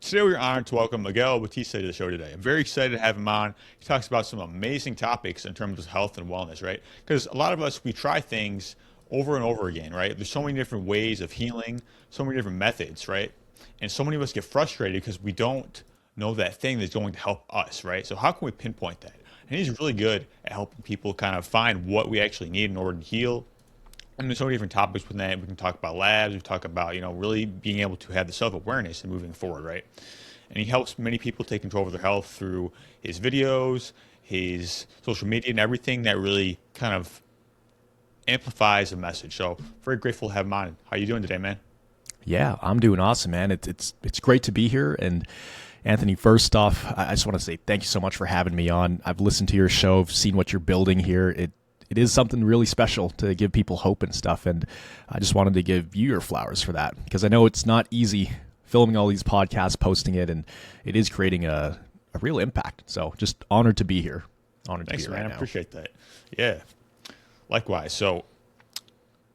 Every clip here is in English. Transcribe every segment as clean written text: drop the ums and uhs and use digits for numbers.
Today we're honored to welcome Miguel Bautista to the show today. I'm very excited to have him on. He talks about some amazing topics in terms of health and wellness, right? Because a lot of us, we try things over and over again, right? There's so many different ways of healing, so many different methods, right? And so many of us get frustrated because we don't know that thing that's going to help us, right? So how can we pinpoint that? And he's really good at helping people kind of find what we actually need in order to heal. And there's so many different topics with that. We can talk about labs. We talk about, really being able to have the self-awareness and moving forward, right? And he helps many people take control of their health through his videos, his social media, and everything that really kind of amplifies the message. So very grateful to have him on. How you doing today, man? Yeah, I'm doing awesome, man. It's great to be here. And Anthony, first off, I just want to say thank you so much for having me on. I've listened to your show, I've seen what you're building here. It is something really special to give people hope and stuff. And I just wanted to give you your flowers for that because I know it's not easy filming all these podcasts, posting it, and it is creating a real impact. So just honored to be here. Honored Thanks, to be man. here I right now. appreciate that. Yeah, likewise. So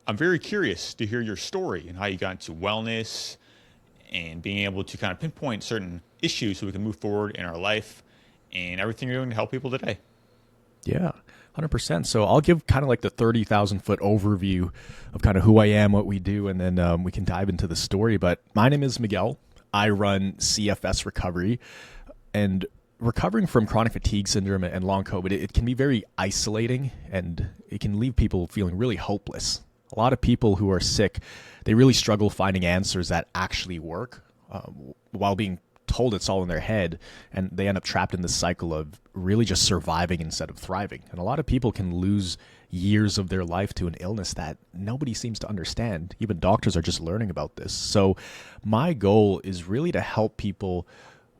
I'm very curious to hear your story and how you got into wellness and being able to kind of pinpoint certain issues so we can move forward in our life and everything you're doing to help people today. Yeah, 100%. So I'll give kind of like the 30,000 foot overview of kind of who I am, what we do, and then we can dive into the story. But my name is Miguel. I run CFS Recovery, and recovering from chronic fatigue syndrome and long COVID, it can be very isolating and it can leave people feeling really hopeless. A lot of people who are sick, they really struggle finding answers that actually work while being told it's all in their head, and they end up trapped in this cycle of really just surviving instead of thriving. And a lot of people can lose years of their life to an illness that nobody seems to understand. Even doctors are just learning about this. So my goal is really to help people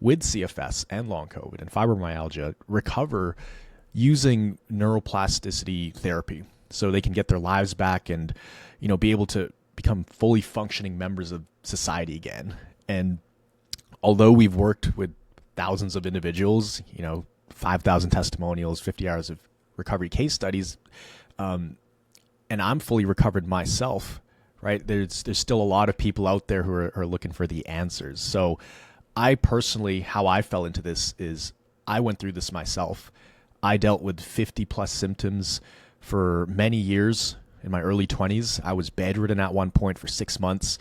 with CFS and long COVID and fibromyalgia recover using neuroplasticity therapy so they can get their lives back and be able to become fully functioning members of society again. And although we've worked with thousands of individuals, 5,000 testimonials, 50 hours of recovery case studies, and I'm fully recovered myself, right? There's still a lot of people out there who are looking for the answers. So I personally, how I fell into this is I went through this myself. I dealt with 50 plus symptoms for many years. In my early 20s, I was bedridden at one point for 6 months,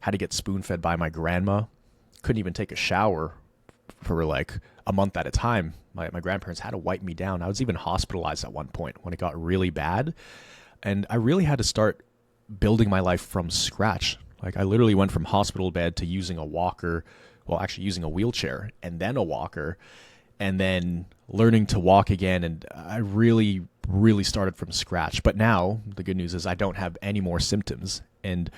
had to get spoon-fed by my grandma, couldn't even take a shower for like a month at a time. My grandparents had to wipe me down. I was even hospitalized at one point when it got really bad. And I really had to start building my life from scratch. Like I literally went from hospital bed to using a walker, well, actually using a wheelchair and then a walker, and then learning to walk again. And I really started from scratch. But now the good news is I don't have any more symptoms. And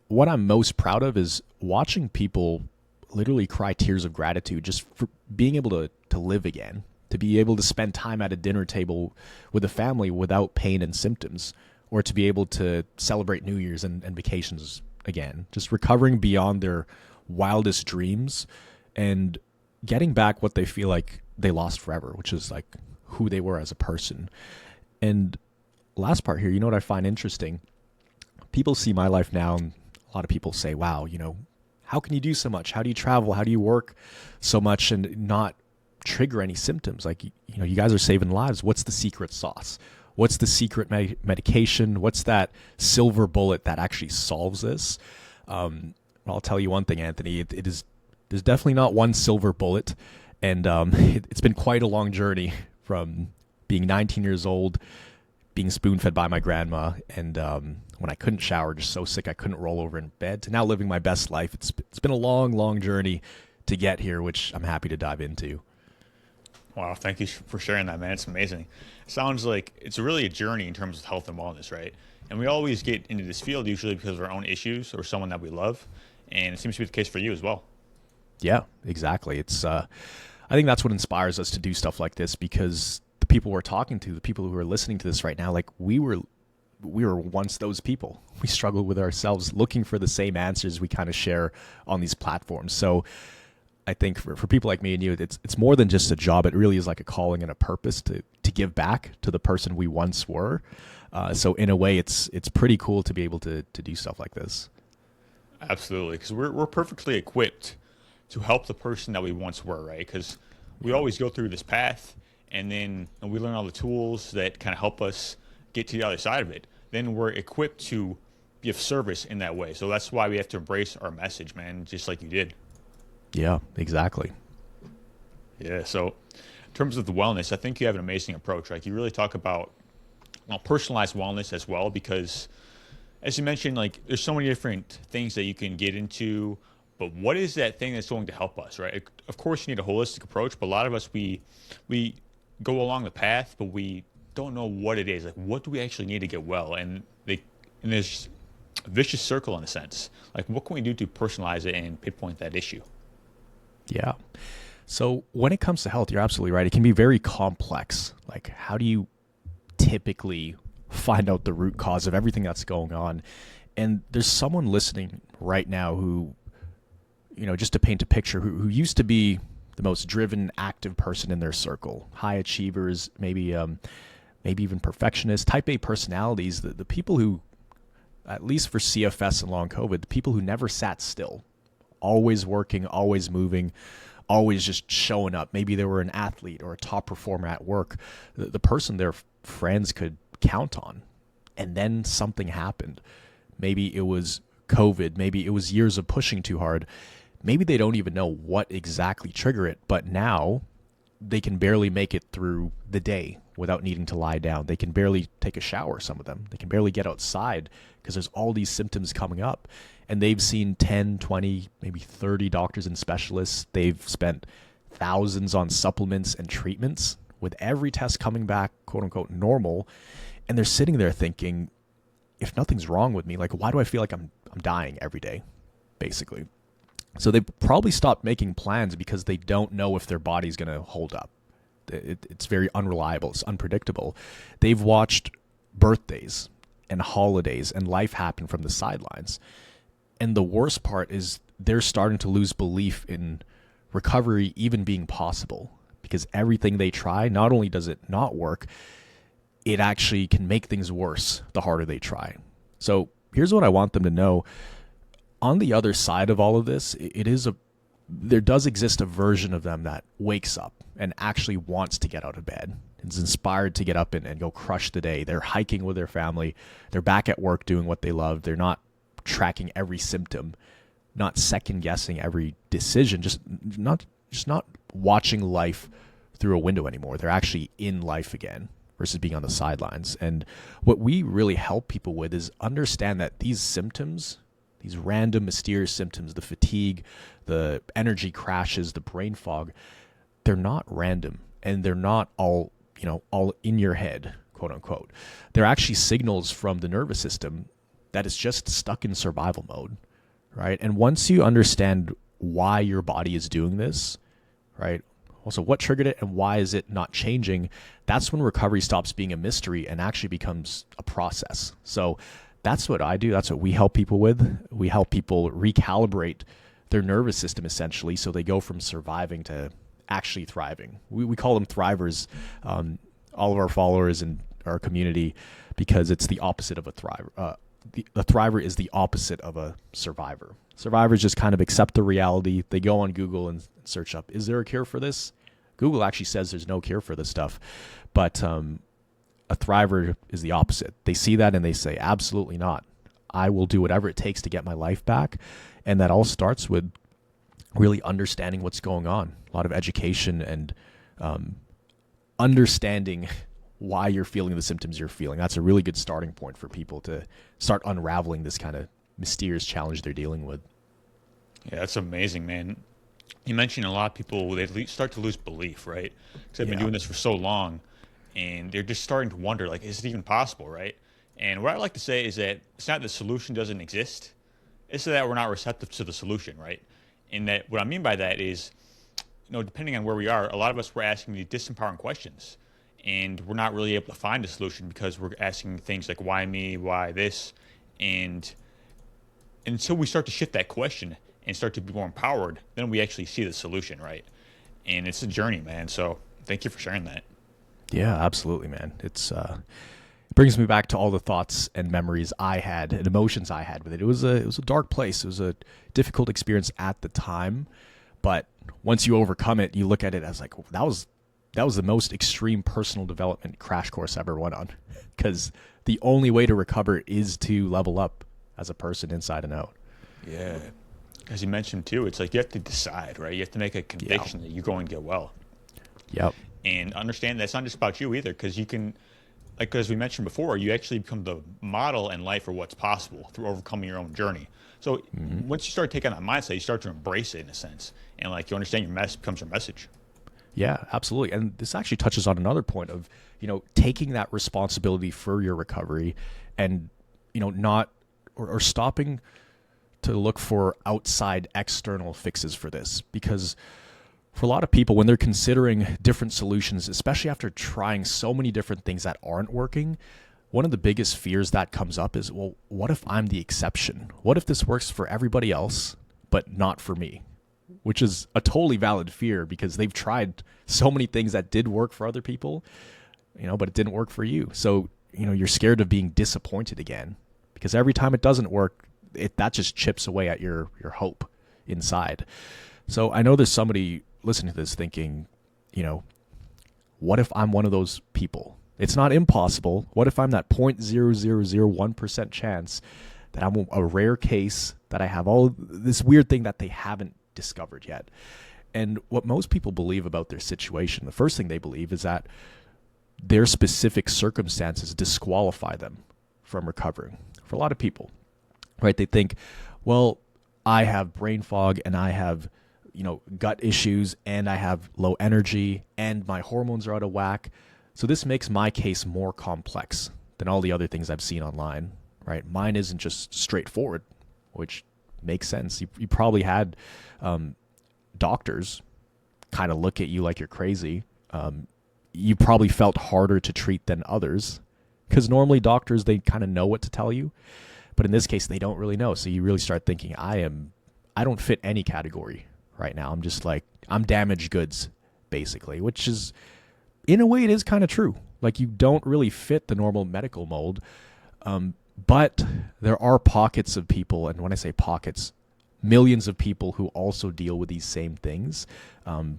what I'm most proud of is watching people literally cry tears of gratitude just for being able to live again, to be able to spend time at a dinner table with a family without pain and symptoms, or to be able to celebrate New Year's and vacations again, just recovering beyond their wildest dreams and getting back what they feel like they lost forever, which is like who they were as a person. And last part here, what I find interesting, people see my life now and a lot of people say, wow, how can you do so much? How do you travel? How do you work so much and not trigger any symptoms? Like, you guys are saving lives. What's the secret sauce? What's the secret medication? What's that silver bullet that actually solves this? Well, I'll tell you one thing, Anthony, there's definitely not one silver bullet. And it's been quite a long journey from being 19 years old, being spoon-fed by my grandma, and when I couldn't shower, just so sick I couldn't roll over in bed, to now living my best life. It's been a long journey to get here, which I'm happy to dive into. Wow, thank you for sharing that, man. It's amazing. It sounds like it's really a journey in terms of health and wellness, right? And we always get into this field usually because of our own issues or someone that we love, and it seems to be the case for you as well. Yeah, exactly. It's I think that's what inspires us to do stuff like this, because the people we're talking to, the people who are listening to this right now, like we were once those people. We struggled with ourselves looking for the same answers we kind of share on these platforms. So I think for people like me and you, it's more than just a job. It really is like a calling and a purpose to give back to the person we once were. So in a way, it's pretty cool to be able to do stuff like this. Absolutely, because we're perfectly equipped to help the person that we once were, right? Because we always go through this path, and then we learn all the tools that kind of help us get to the other side of it. Then we're equipped to be of service in that way. So that's why we have to embrace our message, man, just like you did. Yeah, exactly. Yeah. So in terms of the wellness, I think you have an amazing approach. Like you really talk about personalized wellness as well, because as you mentioned, like there's so many different things that you can get into, but what is that thing that's going to help us, right? Of course, you need a holistic approach, but a lot of us we go along the path, but we don't know what it is. Like, what do we actually need to get well? And there's a vicious circle in a sense. Like, what can we do to personalize it and pinpoint that issue? Yeah. So when it comes to health, you're absolutely right. It can be very complex. Like, how do you typically find out the root cause of everything that's going on? And there's someone listening right now who, just to paint a picture, who used to be the most driven, active person in their circle, high achievers, maybe even perfectionists, type A personalities, the people who, at least for CFS and long COVID, the people who never sat still, always working, always moving, always just showing up. Maybe they were an athlete or a top performer at work, the person their friends could count on. And then something happened. Maybe it was COVID. Maybe it was years of pushing too hard. Maybe they don't even know what exactly triggered it, but now they can barely make it through the day without needing to lie down. They can barely take a shower, some of them. They can barely get outside because there's all these symptoms coming up. And they've seen 10, 20, maybe 30 doctors and specialists. They've spent thousands on supplements and treatments with every test coming back, quote unquote, normal. And they're sitting there thinking, if nothing's wrong with me, like, why do I feel like I'm dying every day, basically? So they probably stopped making plans because they don't know if their body's going to hold up. It's very unreliable. It's unpredictable. They've watched birthdays and holidays and life happen from the sidelines. And the worst part is they're starting to lose belief in recovery even being possible, because everything they try, not only does it not work, it actually can make things worse the harder they try. So here's what I want them to know. On the other side of all of this, there does exist a version of them that wakes up and actually wants to get out of bed. Is inspired to get up and go crush the day. They're hiking with their family. They're back at work doing what they love. They're not tracking every symptom, not second guessing every decision, just not watching life through a window anymore. They're actually in life again versus being on the sidelines. And what we really help people with is understand that these symptoms, these random mysterious symptoms, the fatigue, the energy crashes, the brain fog, they're not random, and they're not all in your head, quote unquote. They're actually signals from the nervous system that is just stuck in survival mode, right? And once you understand why your body is doing this, right? Also, what triggered it and why is it not changing? That's when recovery stops being a mystery and actually becomes a process. So that's what I do. That's what we help people with. We help people recalibrate their nervous system, essentially, so they go from surviving to actually thriving. We call them thrivers, all of our followers in our community, because it's the opposite of a thriver. A thriver is the opposite of a survivor. Survivors just kind of accept the reality. They go on Google and search up, is there a cure for this? Google actually says there's no cure for this stuff. But a thriver is the opposite. They see that and they say, absolutely not. I will do whatever it takes to get my life back. And that all starts with really understanding what's going on. A lot of education and understanding why you're feeling the symptoms you're feeling. That's a really good starting point for people to start unraveling this kind of mysterious challenge they're dealing with. Yeah, that's amazing, man. You mentioned a lot of people, they start to lose belief, right? Because they've been doing this for so long, and they're just starting to wonder, like, is it even possible, right? And what I like to say is that it's not that the solution doesn't exist. It's that we're not receptive to the solution, right? And that what I mean by that is, depending on where we are, a lot of us, we're asking these disempowering questions. And we're not really able to find a solution because we're asking things like, why me, why this? And until we start to shift that question and start to be more empowered, then we actually see the solution, right? And it's a journey, man. So thank you for sharing that. Yeah, absolutely, man. It brings me back to all the thoughts and memories I had and emotions I had with it. It was a dark place. It was a difficult experience at the time, But once you overcome it, you look at it as like, that was the most extreme personal development crash course I ever went on, because the only way to recover is to level up as a person inside and out. Yeah. As you mentioned too, it's like you have to decide, right? You have to make a conviction that you're going to get well. Yep. And understand that's not just about you either, because you can, like as we mentioned before, you actually become the model in life for what's possible through overcoming your own journey. So once you start taking that mindset, you start to embrace it in a sense, and like you understand your mess becomes your message. Yeah, absolutely. And this actually touches on another point of, taking that responsibility for your recovery and, not or stopping to look for outside external fixes for this. Because for a lot of people, when they're considering different solutions, especially after trying so many different things that aren't working, one of the biggest fears that comes up is, well, what if I'm the exception? What if this works for everybody else, but not for me? Which is a totally valid fear, because they've tried so many things that did work for other people, but it didn't work for you. So, you're scared of being disappointed again, because every time it doesn't work, that just chips away at your hope inside. So I know there's somebody listening to this thinking, what if I'm one of those people? It's not impossible. What if I'm that 0.0001% chance that I'm a rare case, that I have all this weird thing that they haven't discovered yet? And what most people believe about their situation, the first thing they believe is that their specific circumstances disqualify them from recovering. For a lot of people, right? They think, well, I have brain fog and I have, gut issues and I have low energy and my hormones are out of whack. So this makes my case more complex than all the other things I've seen online, right? Mine isn't just straightforward, which makes sense. You probably had doctors kind of look at you like you're crazy. You probably felt harder to treat than others, because normally doctors, they kind of know what to tell you. But in this case, they don't really know. So you really start thinking, I don't fit any category right now. I'm just like, I'm damaged goods, basically, which is, in a way, it is kind of true. Like, you don't really fit the normal medical mold. But there are pockets of people, and when I say pockets, millions of people who also deal with these same things, and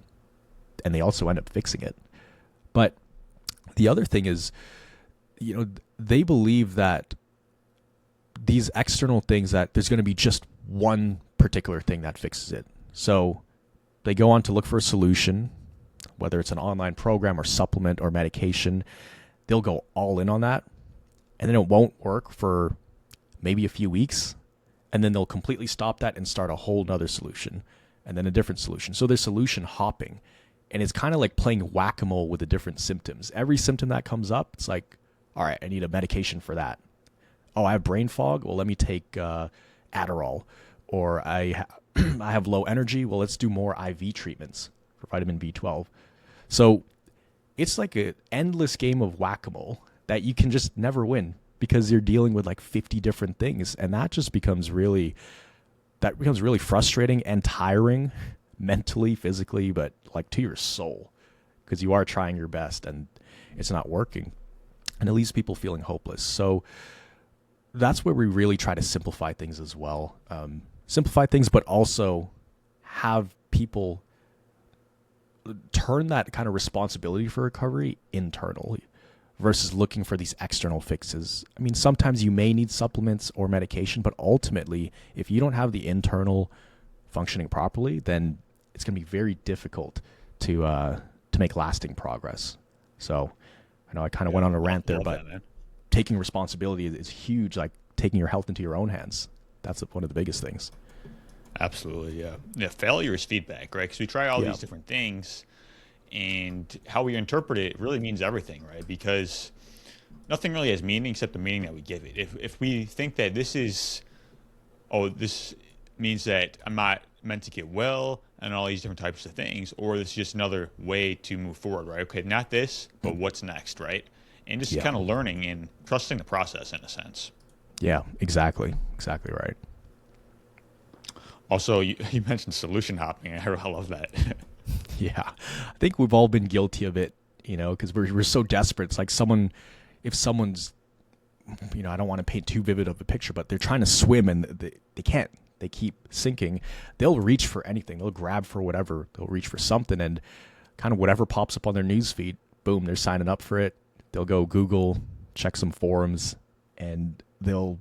they also end up fixing it. But the other thing is, they believe that these external things, that there's going to be just one particular thing that fixes it. So they go on to look for a solution, whether it's an online program or supplement or medication. They'll go all in on that, and then it won't work for maybe a few weeks, and then they'll completely stop that and start a whole nother solution, and then a different solution. So they're solution hopping, and it's kind of like playing whack-a-mole with the different symptoms. Every symptom that comes up, it's like, all right, I need a medication for that. Oh, I have brain fog? Well, let me take Adderall. Or I have low energy? Well, let's do more IV treatments for vitamin B12. So it's like an endless game of whack-a-mole that you can just never win, because you're dealing with like 50 different things. And that just becomes really frustrating and tiring, mentally, physically, but like to your soul, because you are trying your best and it's not working. And it leaves people feeling hopeless. So that's where we really try to simplify things as well. Simplify things, but also have people turn that kind of responsibility for recovery internally versus looking for these external fixes. I mean, sometimes you may need supplements or medication, but ultimately, if you don't have the internal functioning properly, then it's going to be very difficult to make lasting progress. So I know I kind of went on a rant there, but taking responsibility is huge, like taking your health into your own hands. That's one of the biggest things. Absolutely, yeah. Yeah, failure is feedback, right? Because we try all these different things, and how we interpret it really means everything, right? Because nothing really has meaning except the meaning that we give it. If we think that this means that I'm not meant to get well and all these different types of things, or this is just another way to move forward, right? Okay, not this, but what's next, right? And just kind of learning and trusting the process in a sense. Yeah, exactly. Exactly right. Also, you mentioned solution hopping. I love that. Yeah. I think we've all been guilty of it, because we're so desperate. It's like if someone's, I don't want to paint too vivid of a picture, but they're trying to swim and they can't they keep sinking, they'll reach for anything. They'll grab for whatever. They'll reach for something, and kind of whatever pops up on their news feed, boom, they're signing up for it. They'll go Google, check some forums, and they'll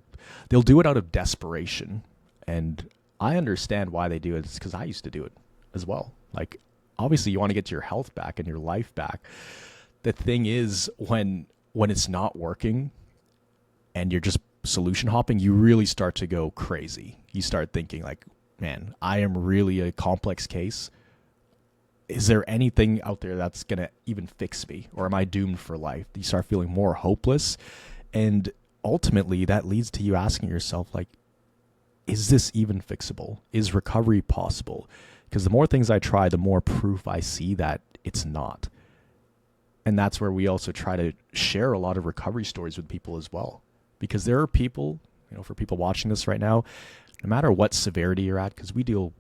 do it out of desperation. And I understand why they do it. It's because I used to do it as well. Like, obviously you want to get your health back and your life back. The thing is, when it's not working and you're just solution hopping, you really start to go crazy. You start thinking like, man, I am really a complex case. Is there anything out there that's going to even fix me, or am I doomed for life? You start feeling more hopeless. And ultimately that leads to you asking yourself, like, is this even fixable? Is recovery possible? Because the more things I try, the more proof I see that it's not. And that's where we also try to share a lot of recovery stories with people as well. Because there are people, for people watching this right now, no matter what severity you're at, because we deal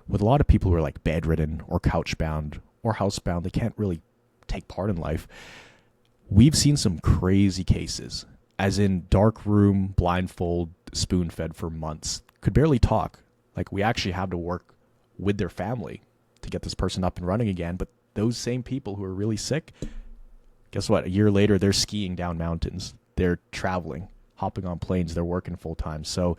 with a lot of people who are like bedridden or couch-bound or housebound, they can't really take part in life. We've seen some crazy cases, as in dark room, blindfold, spoon-fed for months, could barely talk. Like, we actually have to work with their family to get this person up and running again. But those same people who are really sick, guess what? A year later, they're skiing down mountains. They're traveling, hopping on planes. They're working full time. So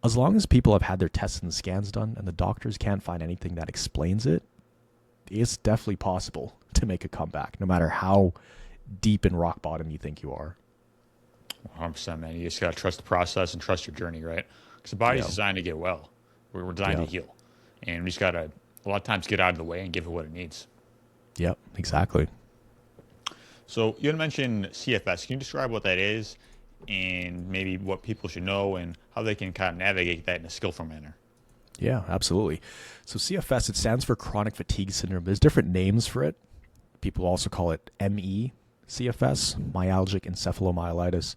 as long as people have had their tests and scans done and the doctors can't find anything that explains it, it's definitely possible to make a comeback, no matter how deep in rock bottom you think you are. 100%, man. You just got to trust the process and trust your journey, right? Because the body's designed to get well. We're designed to heal. And we just got to, a lot of times, get out of the way and give it what it needs. Yep, exactly. So you had mentioned CFS. Can you describe what that is and maybe what people should know and how they can kind of navigate that in a skillful manner? Yeah, absolutely. So CFS, it stands for chronic fatigue syndrome. There's different names for it. People also call it ME CFS, myalgic encephalomyelitis.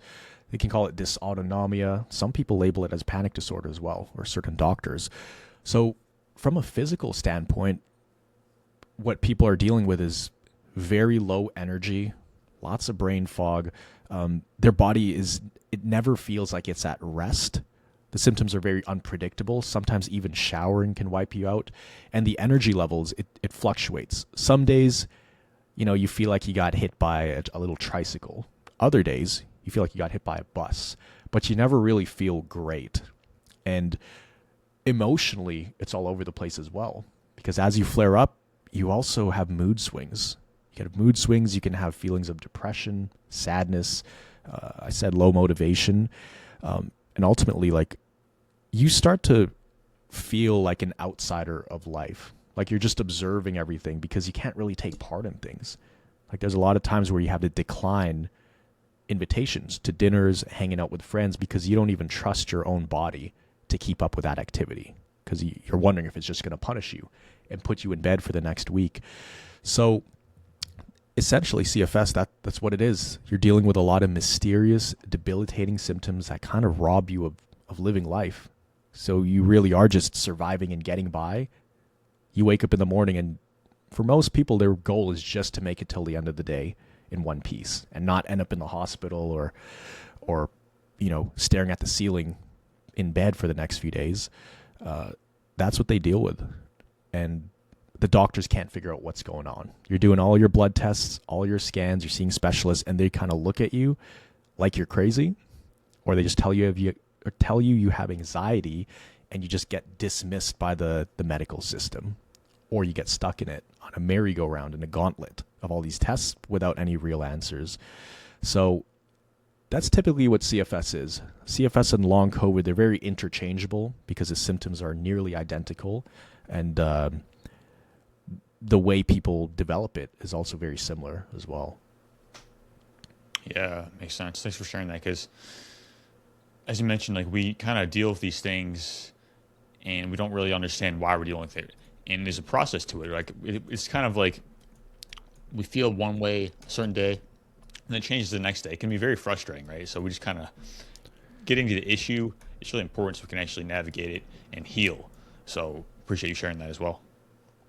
They can call it dysautonomia. Some people label it as panic disorder as well, or certain doctors. So from a physical standpoint, what people are dealing with is very low energy, lots of brain fog. Their body it never feels like it's at rest. The symptoms are very unpredictable. Sometimes even showering can wipe you out. And the energy levels, it fluctuates. Some days, you feel like you got hit by a little tricycle. Other days, you feel like you got hit by a bus. But you never really feel great. And emotionally, it's all over the place as well. Because as you flare up, you also have mood swings. You can have mood swings. You can have feelings of depression, sadness. I said low motivation. And ultimately, like, you start to feel like an outsider of life. Like, you're just observing everything because you can't really take part in things. Like, there's a lot of times where you have to decline invitations to dinners, hanging out with friends, because you don't even trust your own body to keep up with that activity, because you're wondering if it's just going to punish you and put you in bed for the next week. So essentially, CFS, that's what it is. You're dealing with a lot of mysterious, debilitating symptoms that kind of rob you of living life. So you really are just surviving and getting by. You wake up in the morning, and for most people, their goal is just to make it till the end of the day in one piece and not end up in the hospital or staring at the ceiling in bed for the next few days. That's what they deal with. And the doctors can't figure out what's going on. You're doing all your blood tests, all your scans, you're seeing specialists, and they kind of look at you like you're crazy, or they just tell you you have anxiety, and you just get dismissed by the medical system, or you get stuck in it on a merry-go-round in a gauntlet of all these tests without any real answers. So that's typically what CFS is. CFS and long COVID, they're very interchangeable because the symptoms are nearly identical, and the way people develop it is also very similar as well. Yeah, makes sense. Thanks for sharing that, because as you mentioned, like, we kind of deal with these things and we don't really understand why we're dealing with it. And there's a process to it. Like, it's kind of like we feel one way a certain day and then it changes the next day. It can be very frustrating, right? So we just kind of getting to the issue. It's really important so we can actually navigate it and heal. So appreciate you sharing that as well.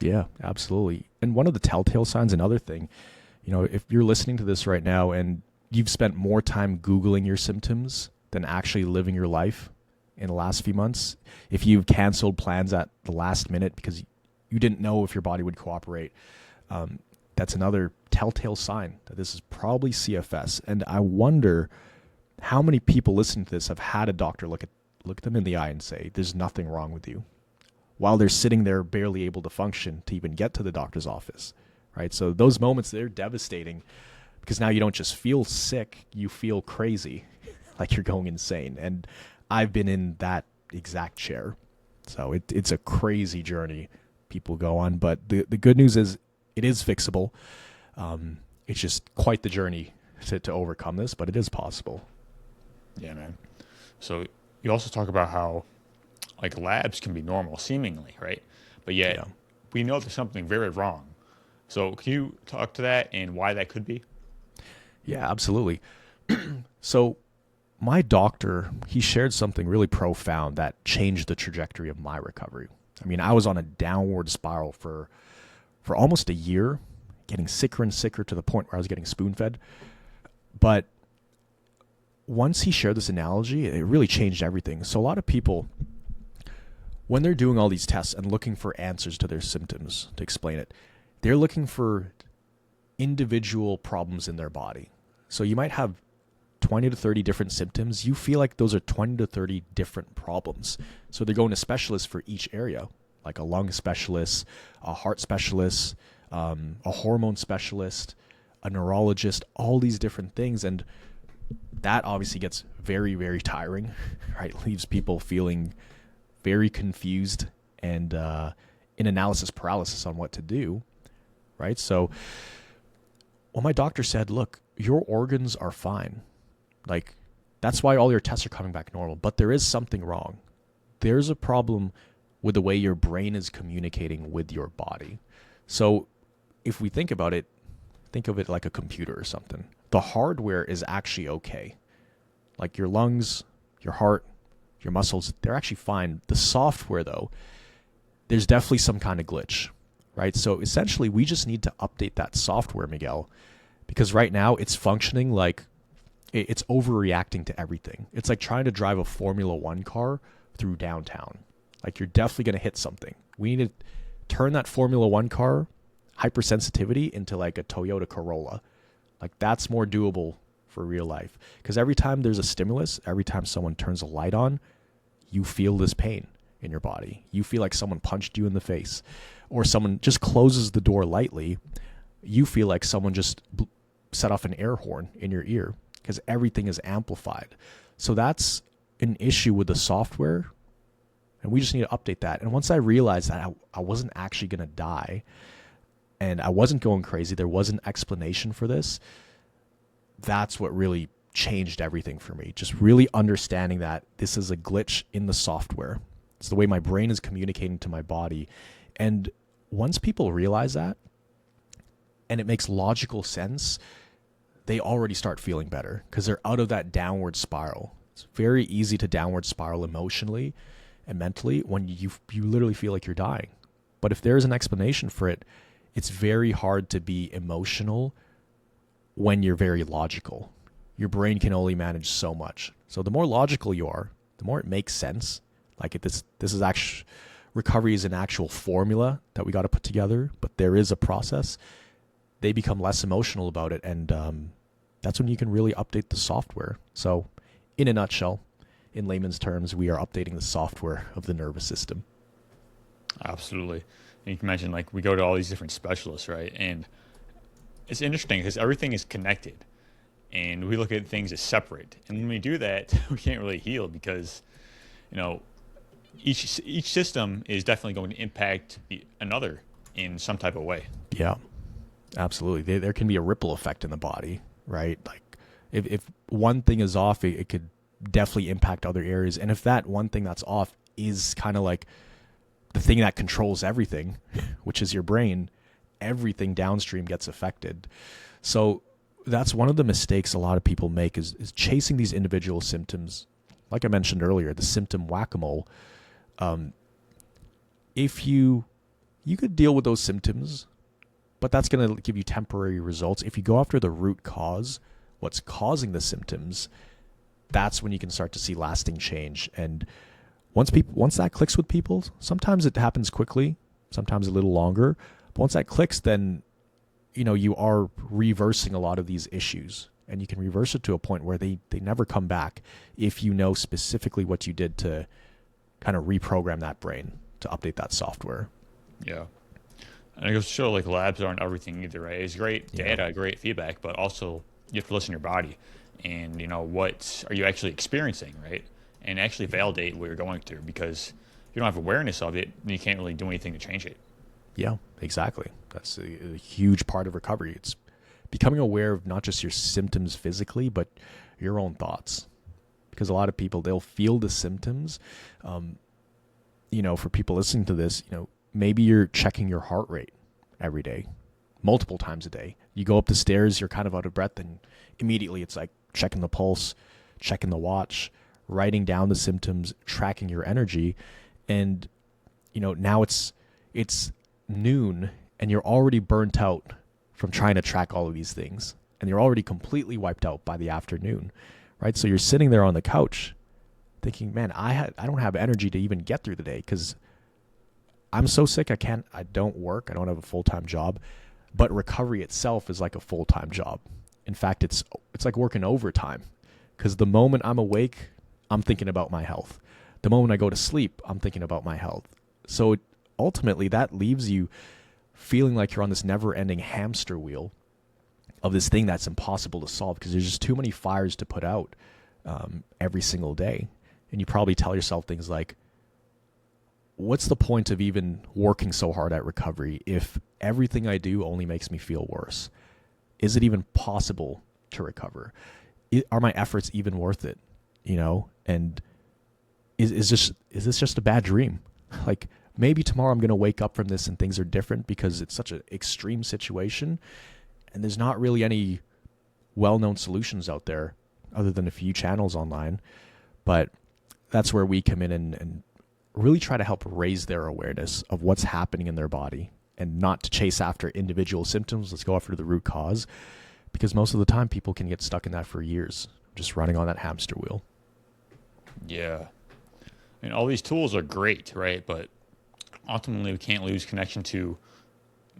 Yeah, absolutely. And one of the telltale signs, another thing, if you're listening to this right now and you've spent more time Googling your symptoms than actually living your life, in the last few months, if you've canceled plans at the last minute because you didn't know if your body would cooperate, that's another telltale sign that this is probably CFS. And I wonder how many people listening to this have had a doctor look them in the eye and say, there's nothing wrong with you, while they're sitting there barely able to function to even get to the doctor's office, right? So those moments, they're devastating because now you don't just feel sick, you feel crazy, like you're going insane. And I've been in that exact chair. So it's a crazy journey people go on. But the good news is it is fixable. It's just quite the journey to overcome this, but it is possible. Yeah, man. So you also talk about how like labs can be normal seemingly, right? But yet we know there's something very wrong. So can you talk to that and why that could be? Yeah, absolutely. So my doctor, he shared something really profound that changed the trajectory of my recovery. I mean, I was on a downward spiral for almost a year, getting sicker and sicker to the point where I was getting spoon-fed. But once he shared this analogy, it really changed everything. So a lot of people, when they're doing all these tests and looking for answers to their symptoms to explain it, they're looking for individual problems in their body. So you might have 20 to 30 different symptoms. You feel like those are 20 to 30 different problems. So they're going to specialists for each area, like a lung specialist, a heart specialist, a hormone specialist, a neurologist, all these different things. And that obviously gets very, very tiring, right? Leaves people feeling very confused and in analysis paralysis on what to do, right? So, well, my doctor said, look, your organs are fine. Like, that's why all your tests are coming back normal. But there is something wrong. There's a problem with the way your brain is communicating with your body. So if we think about it, think of it like a computer or something. The hardware is actually okay. Like your lungs, your heart, your muscles, they're actually fine. The software, though, there's definitely some kind of glitch, right? So essentially, we just need to update that software, Miguel, because right now it's functioning like it's overreacting to everything. It's like trying to drive a Formula One car through downtown. Like you're definitely going to hit something. We need to turn that Formula One car hypersensitivity into like a Toyota Corolla. Like that's more doable for real life. Because every time there's a stimulus, every time someone turns a light on, you feel this pain in your body. You feel like someone punched you in the face, or someone just closes the door lightly. You feel like someone just set off an air horn in your ear because everything is amplified. So that's an issue with the software, and we just need to update that. And once I realized that I wasn't actually going to die and I wasn't going crazy, there was an explanation for this, that's what really changed everything for me. Just really understanding that this is a glitch in the software. It's the way my brain is communicating to my body. And once people realize that, and it makes logical sense, they already start feeling better because they're out of that downward spiral. It's very easy to downward spiral emotionally and mentally when you literally feel like you're dying. But if there's an explanation for it, it's very hard to be emotional when you're very logical. Your brain can only manage so much. So the more logical you are, the more it makes sense. Like this is actually, recovery is an actual formula that we got to put together, but there is a process. They become less emotional about it, and that's when you can really update the software. So in a nutshell, in layman's terms, we are updating the software of the nervous system. Absolutely. And you can imagine, like, we go to all these different specialists, right? And it's interesting because everything is connected, and we look at things as separate. And when we do that, we can't really heal because, you know, each system is definitely going to impact another in some type of way. Yeah, absolutely. There can be a ripple effect in the body, right? Like if one thing is off, it could definitely impact other areas. And if that one thing that's off is kind of like the thing that controls everything, which is your brain, everything downstream gets affected. So that's one of the mistakes a lot of people make is chasing these individual symptoms. Like I mentioned earlier, the symptom whack-a-mole. If you could deal with those symptoms, but that's going to give you temporary results. If you go after the root cause, what's causing the symptoms, that's when you can start to see lasting change. And once that clicks with people, sometimes it happens quickly, sometimes a little longer. But once that clicks, then you are reversing a lot of these issues, and you can reverse it to a point where they never come back if you know specifically what you did to kind of reprogram that brain to update that software. Yeah. And it goes to show like labs aren't everything either, right? It's great data, great feedback, but also you have to listen to your body and what are you actually experiencing, right? And actually validate what you're going through, because if you don't have awareness of it, then you can't really do anything to change it. Yeah, exactly. That's a huge part of recovery. It's becoming aware of not just your symptoms physically, but your own thoughts. Because a lot of people, they'll feel the symptoms. For people listening to this, maybe you're checking your heart rate every day, multiple times a day. You go up the stairs, you're kind of out of breath, and immediately it's like checking the pulse, checking the watch, writing down the symptoms, tracking your energy. And, now it's noon and you're already burnt out from trying to track all of these things. And you're already completely wiped out by the afternoon, right? So you're sitting there on the couch thinking, man, I don't have energy to even get through the day because I'm so sick. I don't work. I don't have a full-time job, but recovery itself is like a full-time job. In fact, it's like working overtime, because the moment I'm awake, I'm thinking about my health. The moment I go to sleep, I'm thinking about my health. So ultimately that leaves you feeling like you're on this never-ending hamster wheel of this thing that's impossible to solve, because there's just too many fires to put out every single day. And you probably tell yourself things like, what's the point of even working so hard at recovery if everything I do only makes me feel worse? Is it even possible to recover? Are my efforts even worth it? And is this just a bad dream? Like, maybe tomorrow I'm going to wake up from this and things are different, because it's such an extreme situation and there's not really any well-known solutions out there other than a few channels online. But that's where we come in and really try to help raise their awareness of what's happening in their body, and not to chase after individual symptoms. Let's go after the root cause, because most of the time people can get stuck in that for years, just running on that hamster wheel. Yeah. All these tools are great, right? But ultimately we can't lose connection to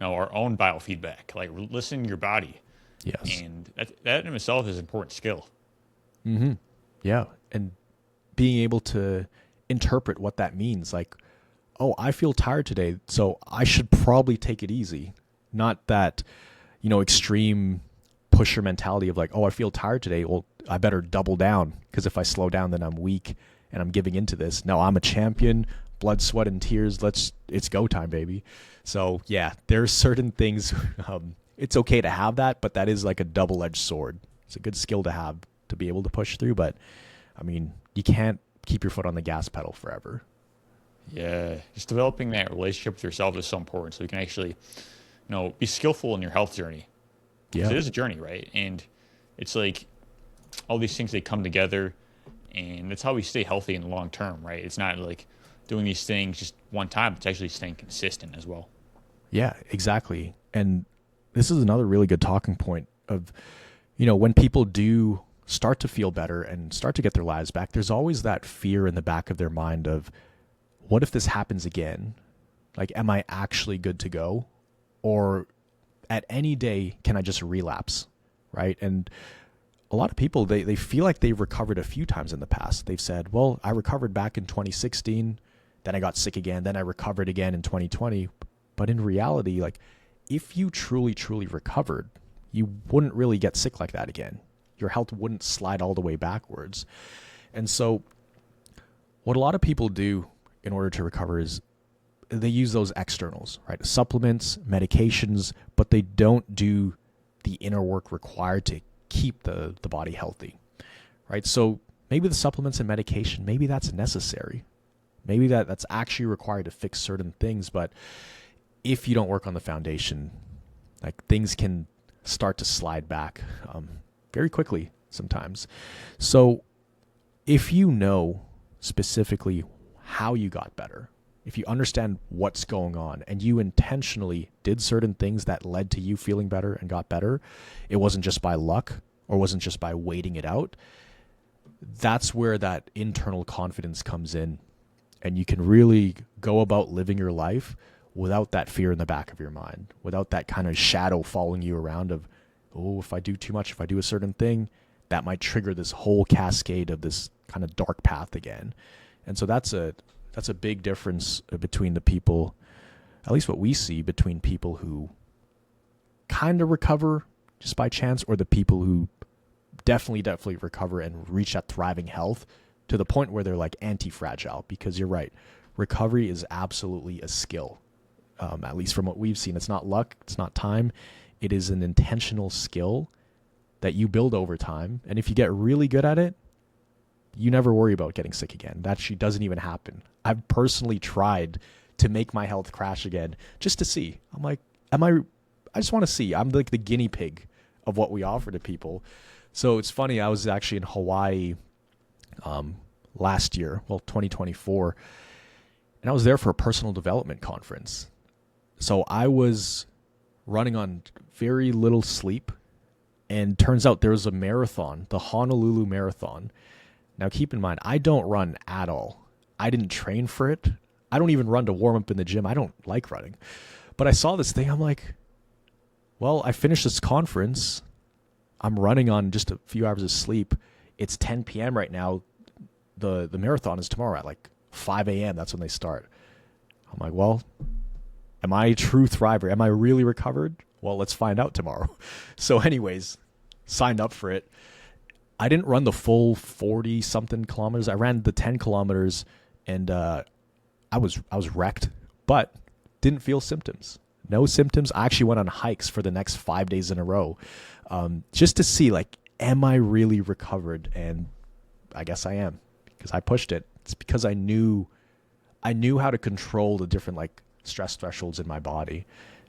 our own biofeedback, like listening to your body. Yes. And that in itself is an important skill. Mm-hmm. Yeah. And being able to interpret what that means, like, oh, I feel tired today, so I should probably take it easy. Not that, extreme pusher mentality of like, oh, I feel tired today, well, I better double down, because if I slow down, then I'm weak and I'm giving into this. No, I'm a champion, blood, sweat, and tears. It's go time, baby. So yeah, there's certain things, it's okay to have that, but that is like a double-edged sword. It's a good skill to have to be able to push through, but you can't keep your foot on the gas pedal forever. Yeah, just developing that relationship with yourself is so important, so you can actually, be skillful in your health journey. Yeah, it is a journey, right? And it's like all these things, they come together, and that's how we stay healthy in the long term, right? It's not like doing these things just one time; it's actually staying consistent as well. Yeah, exactly. And this is another really good talking point of, when people do start to feel better and start to get their lives back, there's always that fear in the back of their mind of, what if this happens again? Like, am I actually good to go? Or at any day, can I just relapse, right? And a lot of people, they feel like they've recovered a few times in the past. They've said, well, I recovered back in 2016, then I got sick again, then I recovered again in 2020. But in reality, like, if you truly, truly recovered, you wouldn't really get sick like that again. Your health wouldn't slide all the way backwards. And so what a lot of people do in order to recover is they use those externals, right? Supplements, medications, but they don't do the inner work required to keep the body healthy, right? So maybe the supplements and medication, maybe that's necessary. Maybe that's actually required to fix certain things. But if you don't work on the foundation, like, things can start to slide back very quickly sometimes. So if you know specifically how you got better, if you understand what's going on and you intentionally did certain things that led to you feeling better and got better, it wasn't just by luck or wasn't just by waiting it out, that's where that internal confidence comes in. And you can really go about living your life without that fear in the back of your mind, without that kind of shadow following you around of, oh, if I do too much, if I do a certain thing, that might trigger this whole cascade of this kind of dark path again. And so that's a big difference between the people, at least what we see, between people who kind of recover just by chance or the people who definitely recover and reach that thriving health to the point where they're like anti-fragile. Because you're right, recovery is absolutely a skill. At least from what we've seen, it's not luck, it's not time. It is an intentional skill that you build over time. And if you get really good at it, you never worry about getting sick again. That actually doesn't even happen. I've personally tried to make my health crash again just to see. I'm like, I just want to see. I'm like the guinea pig of what we offer to people. So it's funny, I was actually in Hawaii last year, 2024, and I was there for a personal development conference. So I was running on very little sleep, and turns out there was a marathon, the Honolulu Marathon. Now keep in mind, I don't run at all. I didn't train for it. I don't even run to warm up in the gym. I don't like running. But I saw this thing, I'm like, well, I finished this conference. I'm running on just a few hours of sleep. It's 10 p.m. right now. The marathon is tomorrow at like 5 a.m. That's when they start. I'm like, well, am I a true thriver? Am I really recovered? Well, let's find out tomorrow. So anyways, signed up for it. I didn't run the full 40 something kilometers. I ran the 10 kilometers and I was wrecked, but didn't feel symptoms. No symptoms. I actually went on hikes for the next 5 days in a row, just to see, like, am I really recovered? And I guess I am, because I pushed it. It's because I knew how to control the different like stress thresholds in my body,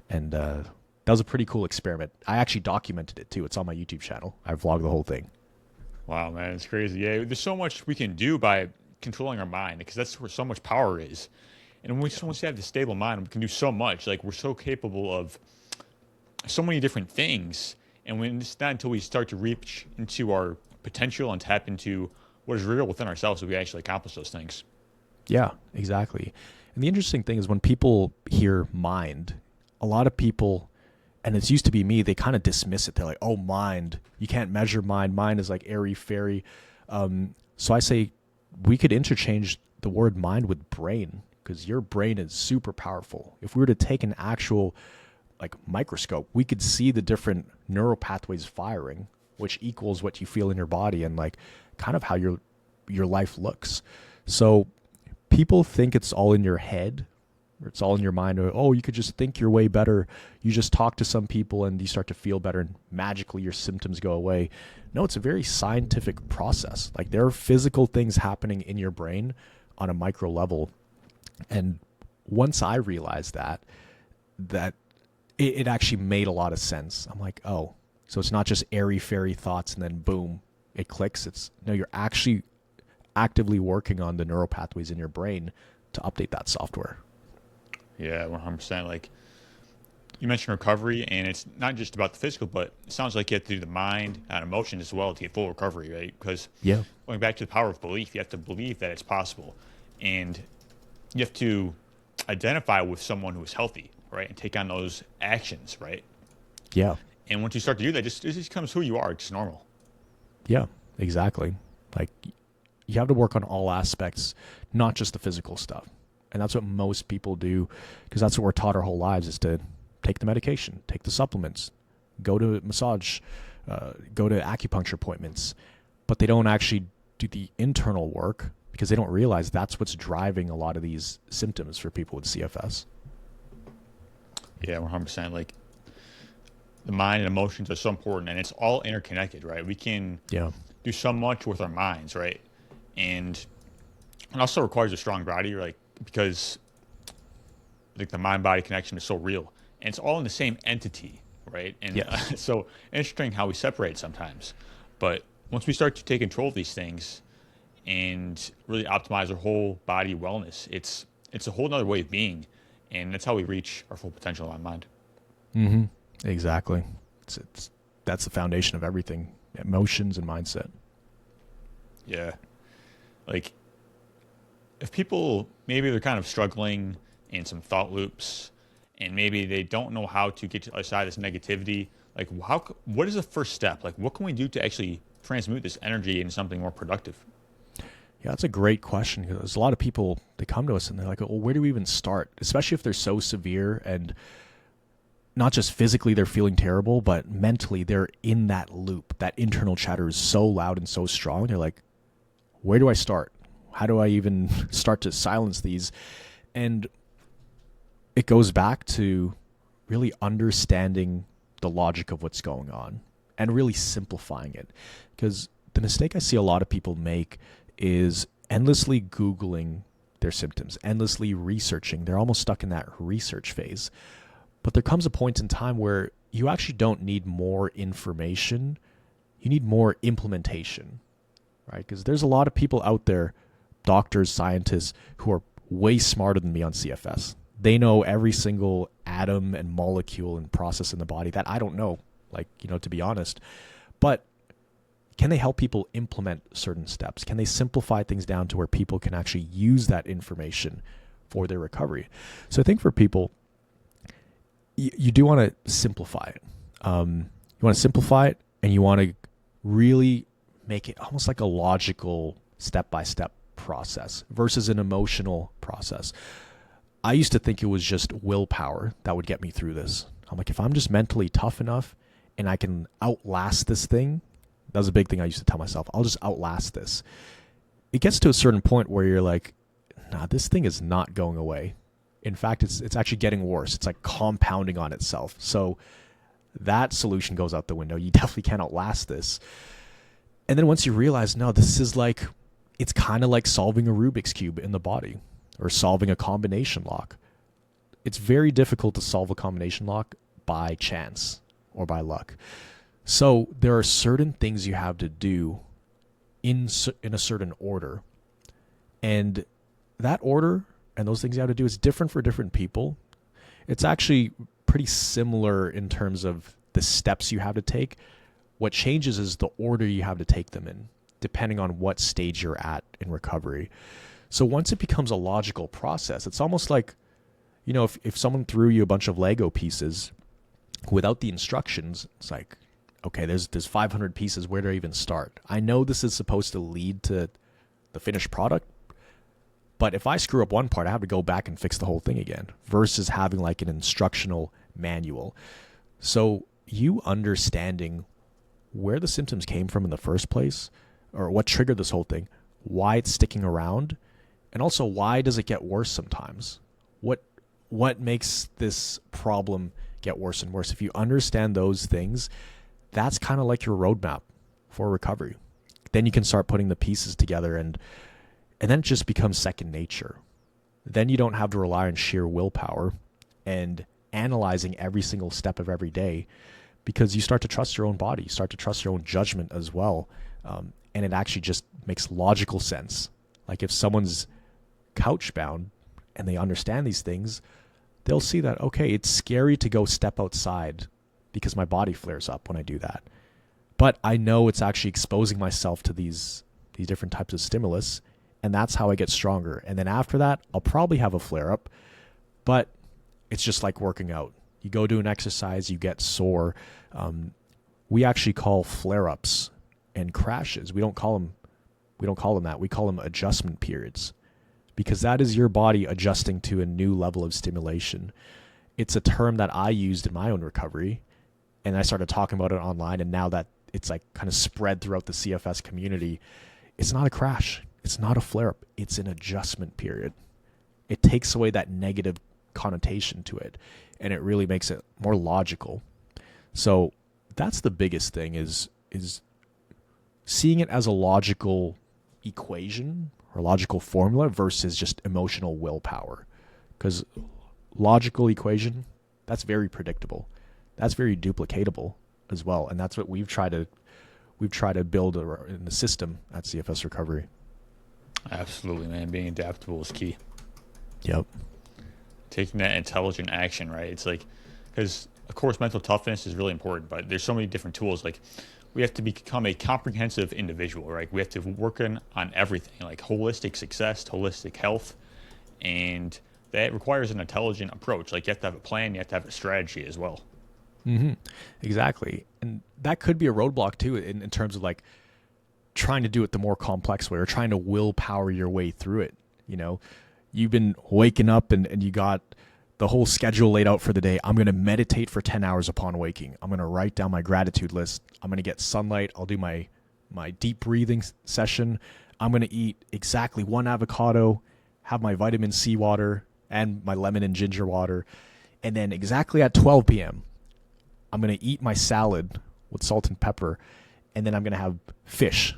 and that was a pretty cool experiment. I actually documented it too. It's on my YouTube channel. I vlogged the whole thing. Wow, man, it's crazy. Yeah, there's so much we can do by controlling our mind because that's where so much power is. And when once you have this stable mind, we can do so much. Like we're so capable of so many different things. And when it's not until we start to reach into our potential and tap into what is real within ourselves that we actually accomplish those things. Yeah, exactly. And the interesting thing is when people hear mind, a lot of people, and it's used to be me, they kind of dismiss it. They're like, oh, mind. You can't measure mind. Mind is like airy fairy. So I say we could interchange the word mind with brain, because your brain is super powerful. If we were to take an actual like microscope, we could see the different neural pathways firing, which equals what you feel in your body and like kind of how your life looks. So people think it's all in your head, or it's all in your mind, or, oh, you could just think your way better. You just talk to some people and you start to feel better and magically your symptoms go away. No, it's a very scientific process. Like there are physical things happening in your brain on a micro level. And once I realized that it actually made a lot of sense. I'm like, oh, so it's not just airy fairy thoughts and then boom, it clicks. It's no, you're actually actively working on the neural pathways in your brain to update that software. Yeah, 100%. Like you mentioned recovery, and it's not just about the physical, but it sounds like you have to do the mind and emotion as well to get full recovery, right? Because Yeah. going back to the power of belief, you have to believe that it's possible. And you have to identify with someone who is healthy, right? And take on those actions, right? Yeah. And once you start to do that, it just becomes who you are. It's normal. Yeah, exactly. Like you have to work on all aspects, not just the physical stuff. And that's what most people do, because that's what we're taught our whole lives is to take the medication, take the supplements, go to massage, go to acupuncture appointments, but they don't actually do the internal work because they don't realize that's what's driving a lot of these symptoms for people with CFS. Yeah, 100%. Like the mind and emotions are so important, and it's all interconnected, right? We can do so much with our minds, right? And it also requires a strong body, like because like the mind-body connection is so real, and it's all in the same entity, right? And it's so interesting how we separate sometimes. But once we start to take control of these things and really optimize our whole body wellness, it's a whole nother way of being, and that's how we reach our full potential in our mind. Mm-hmm. Exactly. That's the foundation of everything, emotions and mindset. Yeah. Like if people maybe they're kind of struggling in some thought loops and maybe they don't know how to get to the other side of this negativity, like what is the first step? Like what can we do to actually transmute this energy into something more productive? Yeah, that's a great question because there's a lot of people they come to us and they're like, "Well, where do we even start?" Especially if they're so severe and not just physically they're feeling terrible, but mentally they're in that loop. That internal chatter is so loud and so strong. They're like, "Where do I start? How do I even start to silence these?" And it goes back to really understanding the logic of what's going on and really simplifying it. Because the mistake I see a lot of people make is endlessly Googling their symptoms, endlessly researching. They're almost stuck in that research phase. But there comes a point in time where you actually don't need more information. You need more implementation, right? Because there's a lot of people out there, doctors, scientists, who are way smarter than me on CFS. They know every single atom and molecule and process in the body that I don't know, like, to be honest. But can they help people implement certain steps? Can they simplify things down to where people can actually use that information for their recovery? So I think for people, you do want to simplify it. You want to simplify it and you want to really make it almost like a logical step-by-step process versus an emotional process. I used to think it was just willpower that would get me through this. I'm like, if I'm just mentally tough enough and I can outlast this thing, that was a big thing I used to tell myself. I'll just outlast this. It gets to a certain point where you're like, nah, this thing is not going away. In fact, it's actually getting worse. It's like compounding on itself. So that solution goes out the window. You definitely can't outlast this. And then once you realize, no, this is like, it's kind of like solving a Rubik's Cube in the body or solving a combination lock. It's very difficult to solve a combination lock by chance or by luck. So there are certain things you have to do in a certain order. And that order and those things you have to do is different for different people. It's actually pretty similar in terms of the steps you have to take. What changes is the order you have to take them in, depending on what stage you're at in recovery. So once it becomes a logical process, it's almost like, if someone threw you a bunch of Lego pieces without the instructions, it's like, okay, there's 500 pieces. Where do I even start? I know this is supposed to lead to the finished product, but if I screw up one part, I have to go back and fix the whole thing again versus having like an instructional manual. So you understanding where the symptoms came from in the first place or what triggered this whole thing, why it's sticking around, and also why does it get worse sometimes? What makes this problem get worse and worse? If you understand those things, that's kind of like your roadmap for recovery. Then you can start putting the pieces together and then it just becomes second nature. Then you don't have to rely on sheer willpower and analyzing every single step of every day because you start to trust your own body. You start to trust your own judgment as well. And it actually just makes logical sense. Like if someone's couch bound and they understand these things, they'll see that, okay, it's scary to go step outside because my body flares up when I do that. But I know it's actually exposing myself to these different types of stimulus, and that's how I get stronger. And then after that, I'll probably have a flare-up, but it's just like working out. You go do an exercise, you get sore. We actually call flare-ups and crashes. We don't call them that. We call them adjustment periods because that is your body adjusting to a new level of stimulation. It's a term that I used in my own recovery, and I started talking about it online, and now that it's like kind of spread throughout the CFS community, it's not a crash. It's not a flare-up. It's an adjustment period. It takes away that negative connotation to it, and it really makes it more logical. So that's the biggest thing is seeing it as a logical equation or logical formula versus just emotional willpower. Because logical equation, that's very predictable. That's very duplicatable as well. And that's what we've tried to build in the system at CFS Recovery. Absolutely, man. Being adaptable is key. Yep. Taking that intelligent action, right? It's like, because of course mental toughness is really important, but there's so many different tools. Like we have to become a comprehensive individual, right? We have to work on everything, like holistic success, holistic health, and that requires an intelligent approach. Like you have to have a plan, you have to have a strategy as well. Exactly. And that could be a roadblock too, in terms of like trying to do it the more complex way or trying to willpower your way through it. You know, you've been waking up and you got the whole schedule laid out for the day. I'm going to meditate for 10 hours upon waking. I'm going to write down my gratitude list. I'm going to get sunlight. I'll do my deep breathing session. I'm going to eat exactly one avocado, have my vitamin C water and my lemon and ginger water. And then exactly at 12 p.m., I'm going to eat my salad with salt and pepper, and then I'm going to have fish.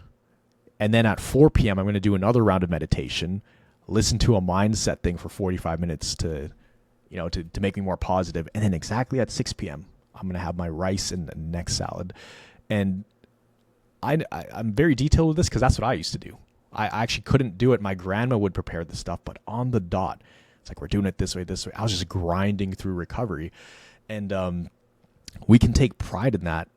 And then at 4 p.m., I'm going to do another round of meditation, listen to a mindset thing for 45 minutes to make me more positive. And then exactly at 6 p.m., I'm going to have my rice and the next salad. And I'm very detailed with this because that's what I used to do. I actually couldn't do it. My grandma would prepare the stuff, but on the dot, it's like, we're doing it this way, this way. I was just grinding through recovery. And we can take pride in that.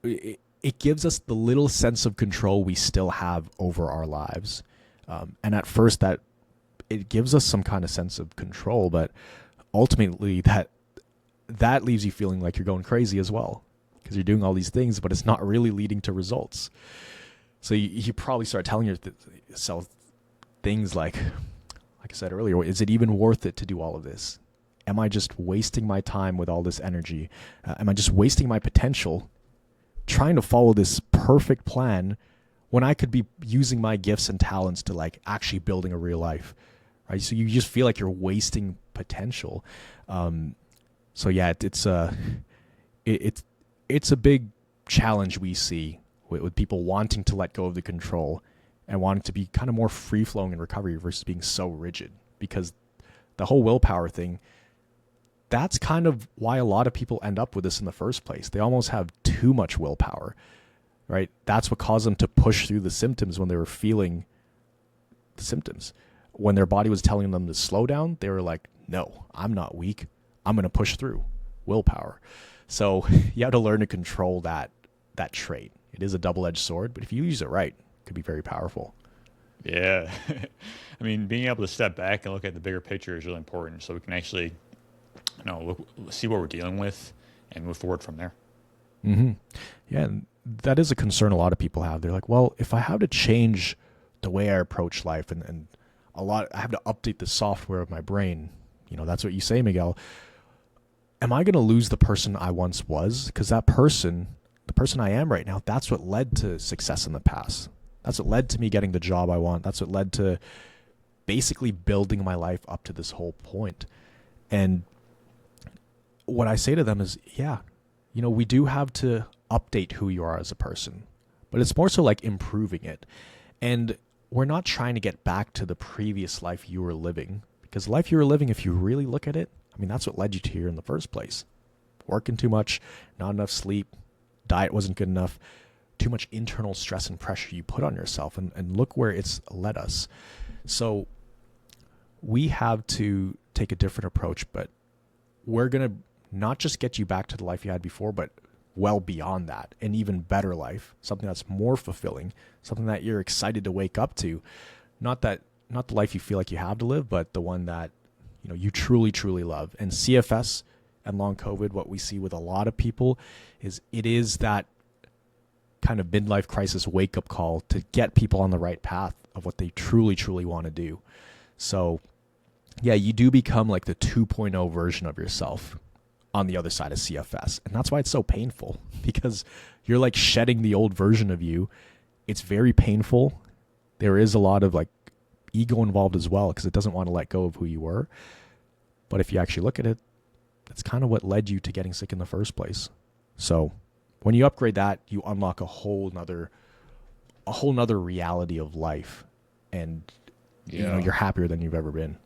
It gives us the little sense of control we still have over our lives. And at first that it gives us some kind of sense of control, but ultimately that leaves you feeling like you're going crazy as well because you're doing all these things, but it's not really leading to results. So you probably start telling yourself things like I said earlier, is it even worth it to do all of this? Am I just wasting my time with all this energy? Am I just wasting my potential trying to follow this perfect plan when I could be using my gifts and talents to like actually building a real life, right? So you just feel like you're wasting potential. So yeah, it's a big challenge we see with people wanting to let go of the control and wanting to be kind of more free flowing in recovery versus being so rigid, because the whole willpower thing, that's kind of why a lot of people end up with this in the first place. They almost have too much willpower, right? That's what caused them to push through the symptoms when they were feeling the symptoms. When their body was telling them to slow down, they were like, no, I'm not weak. I'm going to push through. Willpower. So you have to learn to control that trait. It is a double-edged sword, but if you use it right, it could be very powerful. Yeah. I mean, being able to step back and look at the bigger picture is really important so we can actually see what we're dealing with and move forward from there. Mm-hmm. Yeah, and that is a concern a lot of people have. They're like, well, if I have to change the way I approach life and I have to update the software of my brain, that's what you say, Miguel. Am I going to lose the person I once was? Because the person I am right now, that's what led to success in the past. That's what led to me getting the job I want. That's what led to basically building my life up to this whole point. And what I say to them is, yeah, we do have to update who you are as a person, but it's more so like improving it. And we're not trying to get back to the previous life you were living, because the life you were living, if you really look at it, I mean, that's what led you to here in the first place. Working too much, not enough sleep, diet wasn't good enough, too much internal stress and pressure you put on yourself, and look where it's led us. So we have to take a different approach, but we're going to not just get you back to the life you had before, but well beyond that, an even better life, something that's more fulfilling, something that you're excited to wake up to. Not the life you feel like you have to live, but the one that you truly, truly love. And CFS and long COVID, what we see with a lot of people is it is that kind of midlife crisis wake-up call to get people on the right path of what they truly, truly want to do. So yeah, you do become like the 2.0 version of yourself on the other side of CFS. And that's why it's so painful, because you're like shedding the old version of you. It's very painful. There is a lot of like ego involved as well, because it doesn't want to let go of who you were. But if you actually look at it, that's kind of what led you to getting sick in the first place. So when you upgrade that, you unlock a whole nother reality of life. And you're happier than you've ever been.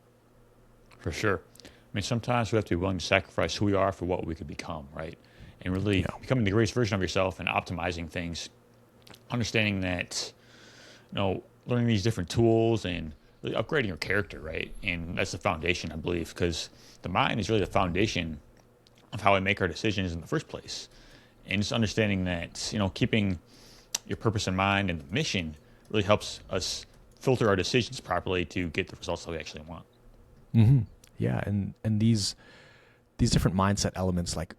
For sure. I mean, sometimes we have to be willing to sacrifice who we are for what we could become, right? And really becoming the greatest version of yourself and optimizing things, understanding that, learning these different tools and really upgrading your character, right? And that's the foundation, I believe, because the mind is really the foundation of how we make our decisions in the first place. And just understanding that, keeping your purpose in mind and the mission really helps us filter our decisions properly to get the results that we actually want. Yeah, and these different mindset elements, like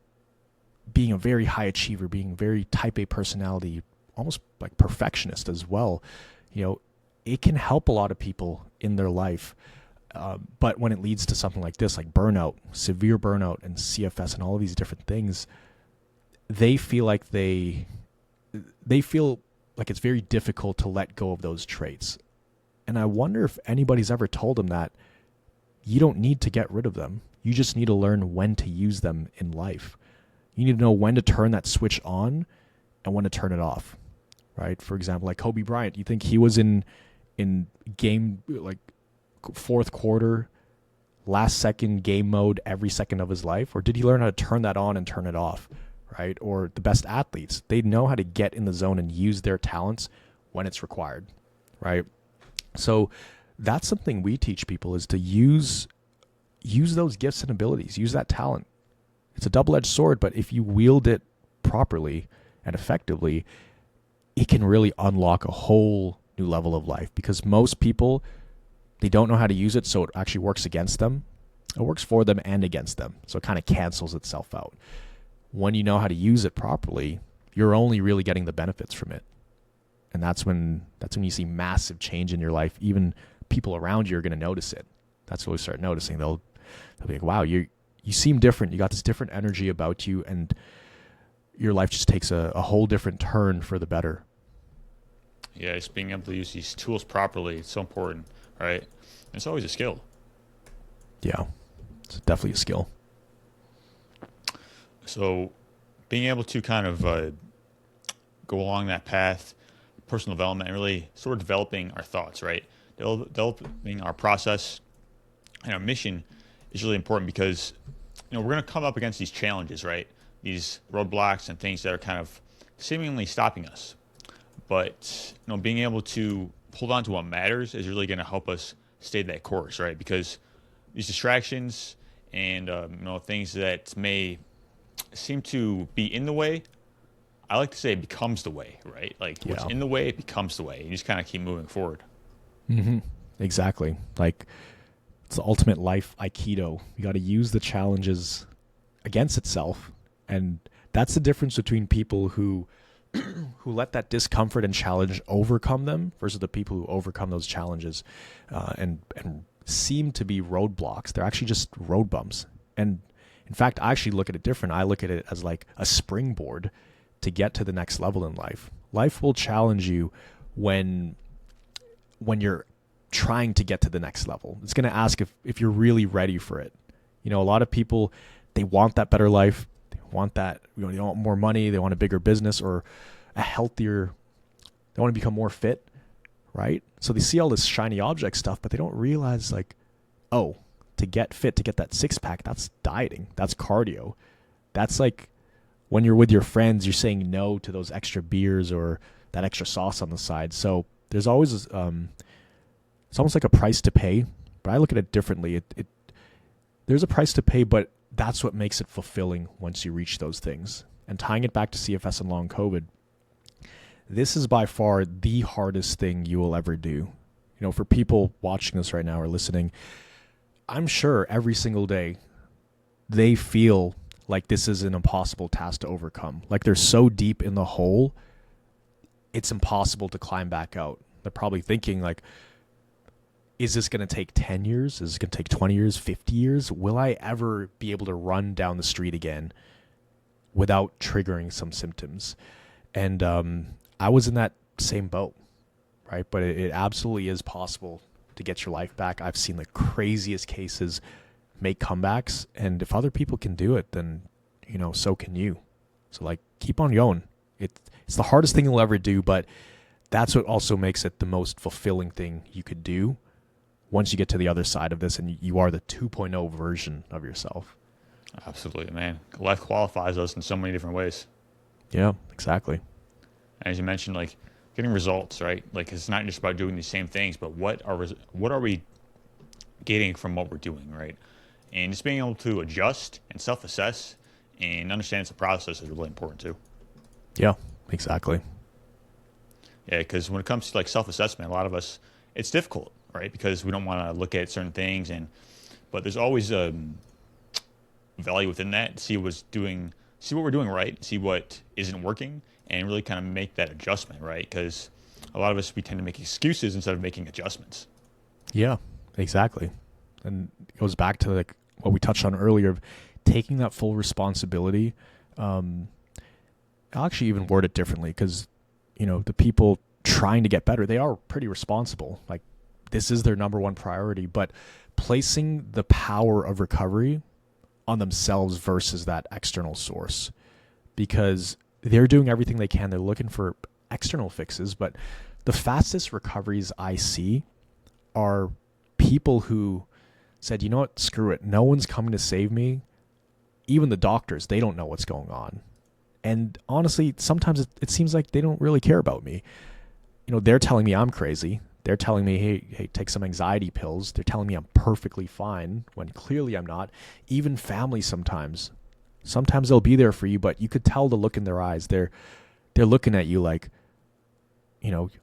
being a very high achiever, being very type A personality, almost like perfectionist as well, you know, it can help a lot of people in their life. But when it leads to something like this, like burnout, severe burnout, and CFS, and all of these different things, they feel like they feel like it's very difficult to let go of those traits. And I wonder if anybody's ever told them that you don't need to get rid of them. You just need to learn when to use them in life. You need to know when to turn that switch on and when to turn it off, right? For example, like Kobe Bryant, you think he was in game, like fourth quarter, last second game mode every second of his life? Or did he learn how to turn that on and turn it off, right? Or the best athletes, they know how to get in the zone and use their talents when it's required, right? So that's something we teach people, is to use those gifts and abilities, use that talent. It's a double-edged sword, but if you wield it properly and effectively, it can really unlock a whole new level of life. Because most people, they don't know how to use it, so it actually works against them. It works for them and against them, so it kind of cancels itself out. When you know how to use it properly, you're only really getting the benefits from it. And that's when you see massive change in your life. Even people around you are going to notice it. That's what we start noticing. They'll be like, wow, you seem different. You got this different energy about you, and your life just takes a whole different turn for the better. Yeah, just being able to use these tools properly, it's so important, right? And it's always a skill. Yeah, it's definitely a skill. So being able to kind of go along that path, personal development, and really sort of developing our thoughts, right? Developing our process and our mission is really important, because we're going to come up against these challenges, right? These roadblocks and things that are kind of seemingly stopping us. But being able to hold on to what matters is really going to help us stay that course, right? Because these distractions and things that may seem to be in the way, I like to say it becomes the way, right? Like what's in the way, it becomes the way. You just kind of keep moving forward. Mm-hmm. Exactly. Like, it's the ultimate life aikido. You got to use the challenges against itself. And that's the difference between people who let that discomfort and challenge overcome them versus the people who overcome those challenges and seem to be roadblocks. They're actually just road bumps. And in fact, I actually look at it different. I look at it as like a springboard to get to the next level in life. Life will challenge you when you're trying to get to the next level. It's going to ask if you're really ready for it. A lot of people, they want that better life. They want that, they want more money. They want a bigger business or a healthier, they want to become more fit, right? So they see all this shiny object stuff, but they don't realize, like, oh, to get fit, to get that six pack, that's dieting. That's cardio. That's like when you're with your friends, you're saying no to those extra beers or that extra sauce on the side. So there's always, it's almost like a price to pay, but I look at it differently. There's a price to pay, but that's what makes it fulfilling once you reach those things. And tying it back to CFS and long COVID, this is by far the hardest thing you will ever do. For people watching this right now or listening, I'm sure every single day they feel like this is an impossible task to overcome. Like they're so deep in the hole, it's impossible to climb back out. They're probably thinking like, is this going to take 10 years? Is it going to take 20 years, 50 years? Will I ever be able to run down the street again without triggering some symptoms? And I was in that same boat, right? But it absolutely is possible to get your life back. I've seen the craziest cases make comebacks, and if other people can do it, then so can you. So like, keep on going. It's the hardest thing you'll ever do, but that's what also makes it the most fulfilling thing you could do once you get to the other side of this and you are the 2.0 version of yourself. Absolutely, man. Life qualifies us in so many different ways. Yeah, exactly. As you mentioned, like getting results, right? Like it's not just about doing the same things, but what are we getting from what we're doing, right? And just being able to adjust and self-assess and understand it's a process is really important too. Yeah, exactly. Yeah, because when it comes to like self-assessment, a lot of us, it's difficult, right? Because we don't want to look at certain things, and but there's always value within that. See what we're doing right, see what isn't working, and really kind of make that adjustment, right? Because a lot of us we tend to make excuses instead of making adjustments. Yeah, exactly. And it goes back to like what we touched on earlier of taking that full responsibility. Um, I'll actually even word it differently because, the people trying to get better, they are pretty responsible. Like this is their number one priority, but placing the power of recovery on themselves versus that external source because they're doing everything they can. They're looking for external fixes, but the fastest recoveries I see are people who said, you know what, screw it. No one's coming to save me. Even the doctors, they don't know what's going on. And honestly, sometimes it seems like they don't really care about me. They're telling me I'm crazy. They're telling me, hey, take some anxiety pills. They're telling me I'm perfectly fine when clearly I'm not. Even family sometimes. Sometimes they'll be there for you, but you could tell the look in their eyes. They're looking at you like,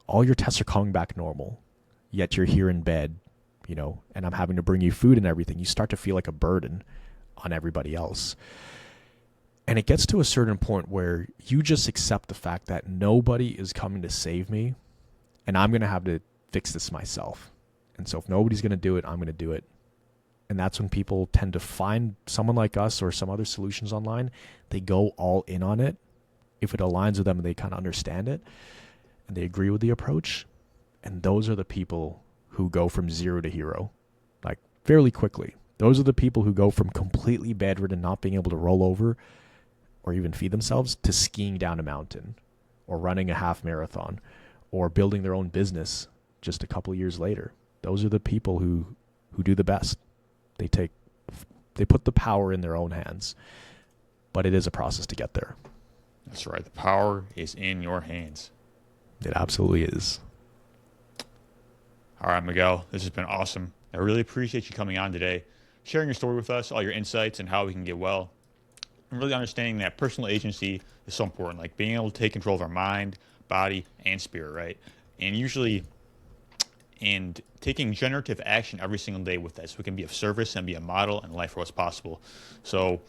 all your tests are coming back normal, yet you're here in bed, and I'm having to bring you food and everything. You start to feel like a burden on everybody else. And it gets to a certain point where you just accept the fact that nobody is coming to save me, and I'm going to have to fix this myself. And so if nobody's going to do it, I'm going to do it. And that's when people tend to find someone like us or some other solutions online. They go all in on it. If it aligns with them and they kind of understand it and they agree with the approach. And those are the people who go from zero to hero, like fairly quickly. Those are the people who go from completely bedridden, not being able to roll over or even feed themselves, to skiing down a mountain or running a half marathon or building their own business just a couple of years later. Those are the people who do the best. They put the power in their own hands, but it is a process to get there. That's right. The power is in your hands. It absolutely is. All right, Miguel, this has been awesome. I really appreciate you coming on today, sharing your story with us, all your insights and how we can get well, and really understanding that personal agency is so important, like being able to take control of our mind, body, and spirit, right? And taking generative action every single day with that so we can be of service and be a model and life for what's possible. So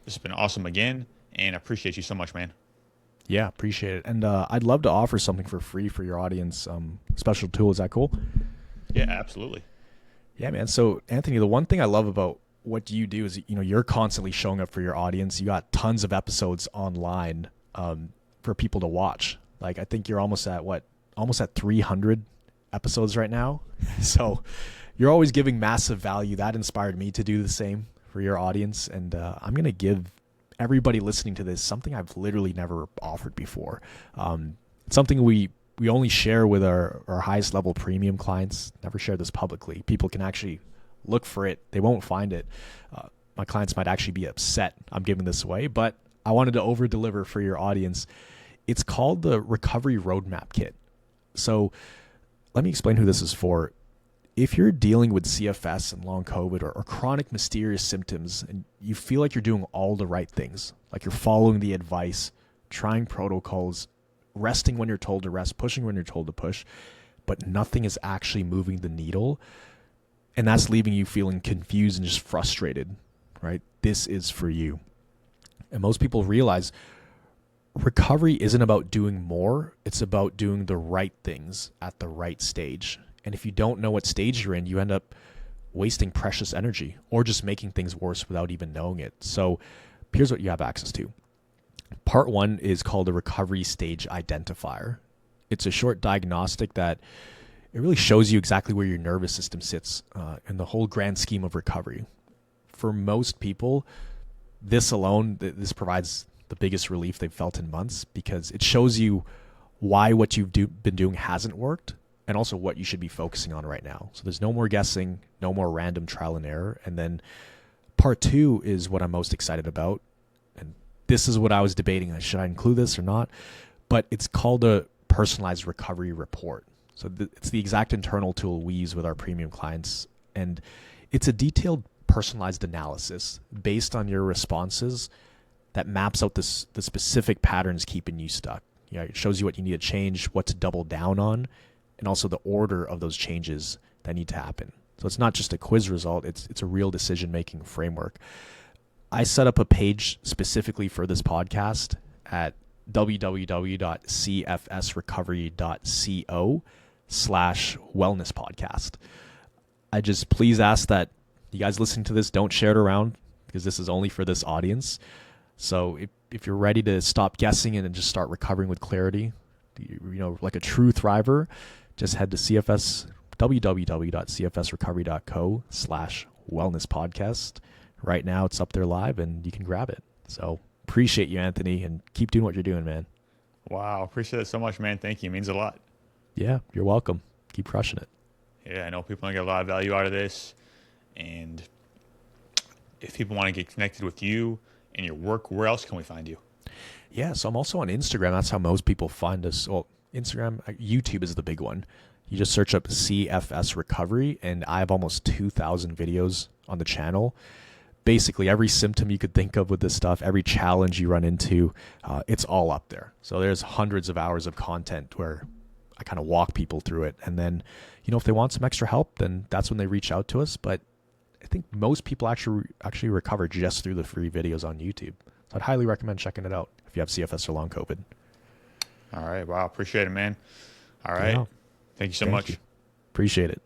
this has been awesome again, and I appreciate you so much, man. Yeah, appreciate it. And I'd love to offer something for free for your audience. Special tool. Is that cool? Yeah, absolutely. Yeah, man. So Anthony, the one thing I love about what you do is, you're constantly showing up for your audience. You got tons of episodes online for people to watch. Like I think you're almost at 300 episodes right now. So you're always giving massive value. That inspired me to do the same for your audience. And I'm going to give everybody listening to this something I've literally never offered before. Something we only share with our highest level premium clients. Never share this publicly. People can actually look for it. They won't find it. My clients might actually be upset I'm giving this away, but I wanted to over deliver for your audience. It's called the Recovery Roadmap Kit. So let me explain who this is for. If you're dealing with CFS and long COVID or chronic mysterious symptoms and you feel like you're doing all the right things, like you're following the advice, trying protocols, resting when you're told to rest, pushing when you're told to push, but nothing is actually moving the needle, and that's leaving you feeling confused and just frustrated, right? This is for you. And most people realize recovery isn't about doing more. It's about doing the right things at the right stage. And if you don't know what stage you're in, you end up wasting precious energy or just making things worse without even knowing it. So here's what you have access to. Part 1 is called the Recovery Stage Identifier. It's a short diagnostic that it really shows you exactly where your nervous system sits in the whole grand scheme of recovery. For most people, this alone, this provides the biggest relief they've felt in months because it shows you why what you've been doing hasn't worked and also what you should be focusing on right now. So there's no more guessing, no more random trial and error. And then part 2 is what I'm most excited about. And this is what I was debating. Should I include this or not? But it's called a personalized recovery report. So it's the exact internal tool we use with our premium clients. And it's a detailed personalized analysis based on your responses that maps out the specific patterns keeping you stuck. It shows you what you need to change, what to double down on, and also the order of those changes that need to happen. So it's not just a quiz result, it's a real decision-making framework. I set up a page specifically for this podcast at www.cfsrecovery.co/wellness podcast. I just please ask that you guys listening to this don't share it around, because this is only for this audience. So if you're ready to stop guessing and just start recovering with clarity, like a true thriver, just head to www.cfsrecovery.co/wellness podcast. Right now it's up there live and you can grab it. So appreciate you, Anthony, and keep doing what you're doing, man. Wow. Appreciate it so much, man. Thank you. It means a lot. Yeah, you're welcome. Keep crushing it. Yeah, I know people get a lot of value out of this. And if people want to get connected with you and your work, where else can we find you? Yeah, so I'm also on Instagram. That's how most people find us. Well, Instagram, YouTube is the big one. You just search up CFS Recovery, and I have almost 2,000 videos on the channel. Basically, every symptom you could think of with this stuff, every challenge you run into, it's all up there. So there's hundreds of hours of content where I kind of walk people through it. And then, if they want some extra help, then that's when they reach out to us. But I think most people actually recover just through the free videos on YouTube. So I'd highly recommend checking it out if you have CFS or long COVID. All right. Wow. Appreciate it, man. All right. Yeah. Thank you so much. Appreciate it.